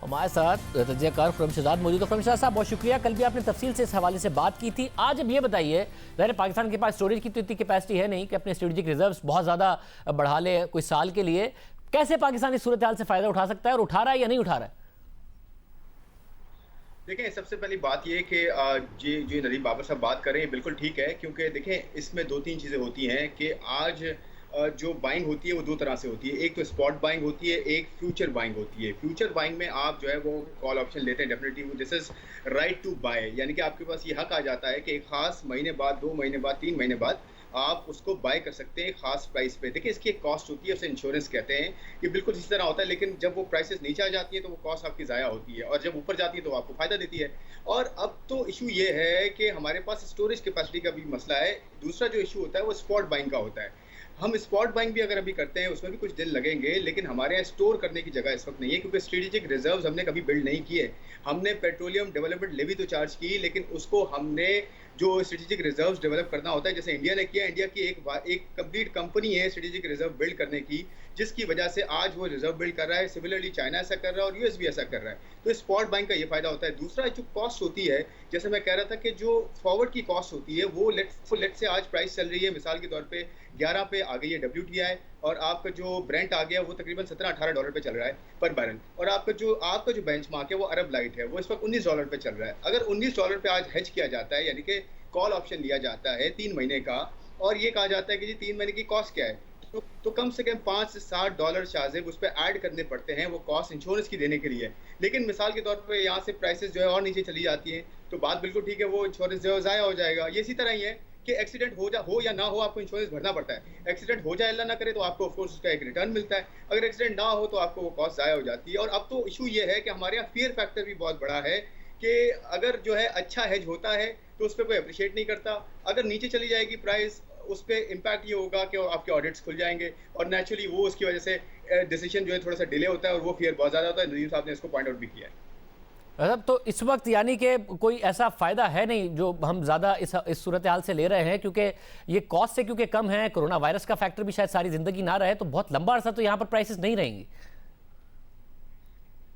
हमारे साथ तजज़ियाकार खुर्रमशहजाद मौजूद है। खुर्रमशहजाद साहब, बहुत शुक्रिया। कल भी आपने तफसील से इस हवाले से बात की थी। आज अब ये बताइए, ज़ाहिर पाकिस्तान के पास स्टोरेज की तो इतनी कैपेसिटी है नहीं कि अपने स्ट्रेटेजिक रिजर्व्स बहुत ज़्यादा बढ़ा ले कोई साल के लिए। कैसे पाकिस्तान इस सूरत हाल से फ़ायदा उठा सकता है और उठा रहा है या नहीं उठा रहा है? देखें, सबसे पहली बात ये कि जी नदीम बाबर साहब बात कर रहे हैं, बिल्कुल ठीक है, क्योंकि देखें इसमें 2-3 चीज़ें होती हैं कि आज जो बाइंग होती है वो 2 तरह से होती है। एक तो स्पॉट बाइंग होती है, एक फ्यूचर बाइंग होती है। फ्यूचर बाइंग में आप जो है वो कॉल ऑप्शन लेते हैं, definitely this is right to buy, यानी कि आपके पास ये हक आ जाता है कि एक ख़ास महीने बाद, 2 महीने बाद, 3 महीने बाद आप उसको बाय कर सकते हैं ख़ास प्राइस पे। देखिए, इसकी एक कॉस्ट होती है, उसे इंश्योरेंस कहते हैं। ये बिल्कुल इसी तरह होता है, लेकिन जब वो प्राइसेज़ नीचे आ जाती हैं तो वो कॉस्ट आपकी ज़ाया होती है, और जब ऊपर जाती है तो आपको फ़ायदा देती है। और अब तो इश्यू ये है कि हमारे पास स्टोरेज कैपेसिटी का भी मसला है। दूसरा जो इश्यू होता है वो स्पॉट बाइंग का होता है। हम स्पॉट बाइंग भी अगर अभी करते हैं, उसमें भी कुछ दिन लगेंगे, लेकिन हमारे यहाँ स्टोर करने की जगह इस वक्त नहीं है, क्योंकि स्ट्रेटेजिक रिजर्व्स हमने कभी बिल्ड नहीं किए। हमने पेट्रोलियम डेवलपमेंट लेवी तो चार्ज की, लेकिन उसको हमने जो स्ट्रेटेजिक रिजर्व्स डेवलप करना होता है, जैसे इंडिया ने किया, इंडिया की एक कंप्लीट कंपनी है स्ट्रेटेजिक रिजर्व बिल्ड करने की, जिसकी वजह से आज वो रिजर्व बिल्ड कर रहा है। सिमिलरली चाइना ऐसा कर रहा है और यूएस भी ऐसा कर रहा है। तो स्पॉट बाइंग का ये फायदा होता है। दूसरा जो कॉस्ट होती है, जैसे मैं कह रहा था कि जो फॉरवर्ड की कॉस्ट होती है, वो लेट से आज प्राइस चल रही है, मिसाल के तौर पे 11 पे आ गई है WTI, और आपका जो ब्रेंट आ गया वो तकरीबन $17-18 पे चल रहा है पर बैरल, और आपका जो बेंचमार्क है वो अरब लाइट है, वो इस वक्त $19 पे चल रहा है। अगर $19 पे आज हेज किया जाता है, यानी कि कॉल ऑप्शन लिया जाता है 3 महीने का, और ये कहा जाता है कि जी 3 महीने की कॉस्ट क्या है, तो कम से कम $5 से $60 शाज़ेब उस पे ऐड करने पड़ते हैं, वो कॉस्ट इंश्योरेंस की देने के लिए। लेकिन मिसाल के तौर पे यहाँ से प्राइसेस जो है और नीचे चली जाती हैं, तो बात बिल्कुल ठीक है, वो इंश्योरेंस जो है ज़ाया हो जाएगा। ये इसी तरह ही है कि एक्सीडेंट हो या ना हो, आपको इंश्योरेंस भरना पड़ता है। एक्सीडेंट हो जाए, अल्लाह ना करे, तो आपको ऑफ कोर्स उसका एक रिटर्न मिलता है। अगर एक्सीडेंट ना हो तो आपको वो कॉस्ट ज़ाया हो जाती है। और अब तो इशू ये है कि हमारे यहाँ फ़ियर फैक्टर भी बहुत बड़ा है कि अगर जो है अच्छा हेज होता है तो उस पे कोई एप्रिशिएट नहीं करता। अगर नीचे चली जाएगी प्राइस, उस पे इम्पैक्ट ये होगा कि आपके ऑडिट्स खुल जाएंगे, और नेचुरली वो उसकी वजह से डिसीजन जो है थोड़ा सा डिले होता है, और वो फियर बहुत ज़्यादा होता है। नदीम साहब ने इसको पॉइंट आउट भी किया है। मतलब तो इस वक्त यानी कि कोई ऐसा फ़ायदा है नहीं जो हम ज़्यादा इस सूरत हाल से ले रहे हैं, क्योंकि ये कॉस्ट से क्योंकि कम है, कोरोना वायरस का फैक्टर भी शायद सारी ज़िंदगी ना रहे, तो बहुत लंबा अर्सा तो यहाँ पर प्राइसेस नहीं रहेंगी।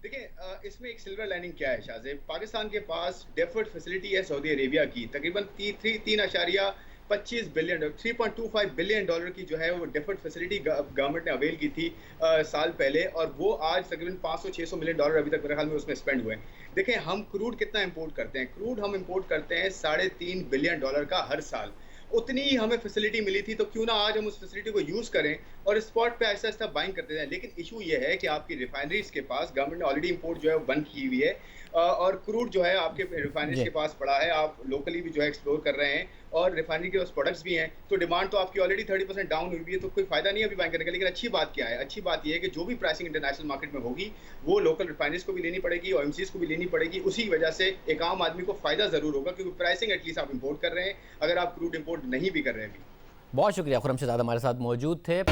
देखिए, इसमें एक सिल्वर लाइनिंग क्या है शाहजेब, पाकिस्तान के पास डेफर्ड फैसिलिटी है सऊदी अरेबिया की, तकरीबन 3.25 बिलियन, $3.25 बिलियन की जो है वो डेफर्ड फैसिलिटी गवर्नमेंट ने अवेल की थी साल पहले, और वो आज तकरीबन $500-600 मिलियन अभी तक मेरे ख्याल में उसमें स्पेंड हुए हैं। देखें, हम क्रूड कितना इंपोर्ट करते हैं, क्रूड हम इंपोर्ट करते हैं $3.5 बिलियन का हर साल। उतनी ही हमें फैसिलिटी मिली थी, तो क्यों ना आज हम उस फैसिलिटी को यूज़ करें और स्पॉट पे ऐसा ऐसा बाइंग करते जाएं। लेकिन इशू ये है कि आपकी रिफाइनरीज के पास गवर्नमेंट ने ऑलरेडी इंपोर्ट जो है बंद की हुई है, और क्रूड जो है आपके रिफाइनरीज जी, के पास पड़ा है, आप लोकली भी जो है एक्सप्लोर कर रहे हैं, और रिफाइनरी के पास प्रोडक्ट्स भी हैं, तो डिमांड तो आपकी ऑलरेडी 30% डाउन हुई है, तो कोई फायदा नहीं है अभी बाइंग करने का। लेकिन अच्छी बात क्या है, अच्छी बात यह है कि जो भी प्राइसिंग इंटरनेशनल मार्केट में होगी वो लोकल रिफाइनरीज को भी लेनी पड़ेगी, OMCs को भी लेनी पड़ेगी। उसी वजह से एक आम आदमी को फायदा जरूर होगा, क्योंकि प्राइसिंग एटलीस्ट आप इंपोर्ट कर रहे हैं, अगर आप क्रूड इंपोर्ट नहीं भी कर रहे हैं अभी। बहुत शुक्रिया। खुर्रमशहजाद हमारे साथ मौजूद थे।